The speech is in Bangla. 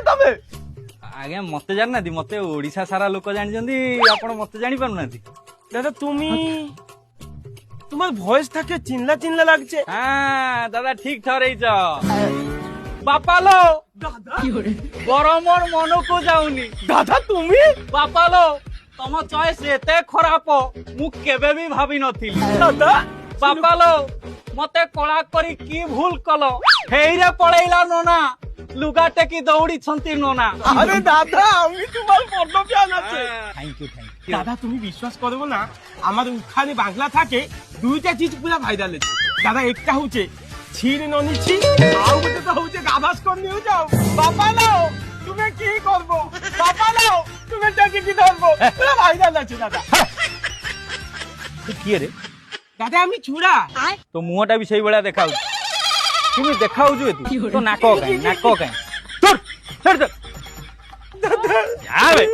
ତମେ? ଆଜ୍ଞା ମତେ ଜାଣିନାହାନ୍ତି? ମତେ ଓଡିଶା ସାରା ଲୋକ ଜାଣିଛନ୍ତି, ଆପଣ ମତେ ଜାଣି ପାରୁନାହାନ୍ତି? দাদা তুমি তোমার ভয়েস থাকে চিনলা চিনলা লাগছে। হ্যাঁ দাদা ঠিক ঠরেইছ। বাপালো গরমর মনকু যাওনি। দাদা তুমি? বাপালো তম চয়েস এতে খরাপ মু কেবে বি ভাবি নথিলি। দাদা বাপালো মতে কলা করি কি ভুল কল, হেইরে পড়াইলা নোনা লুগা টেকি দৌড়িছন্তি নোনা। আরে দাদা আমি তোমার বড় ফ্যান আছে। Thank you thank you. দাদা তুমি বিশ্বাস করবো না, আমার ওখানে বাংলা থাকে দুইটা চিজ পুরা ভাইরাল আছে দাদা। একটা হচ্ছে ছিড় ননিছি, আর ଗୋଟେ তো হচ্ছে গাভাস্কর নিয়ে যাও। বাবা নাও তুমি কি করবো, বাবা নাও তুমি টাকি কি ধরবো, পুরা ভাইরাল আছে দাদা। কি রে দাদা আমি ছুড়া। তো মুহটা ବି ସେଇଭଳିଆ ଦେଖାଉଛି। କେମିତି ଦେଖାଉଛୁ ତୁ? ତୋ ନାକ କାଇଁ, ନାକ କାଇଁ? ଛାଡ ଛାଡ। দাদা ଯା ବେ।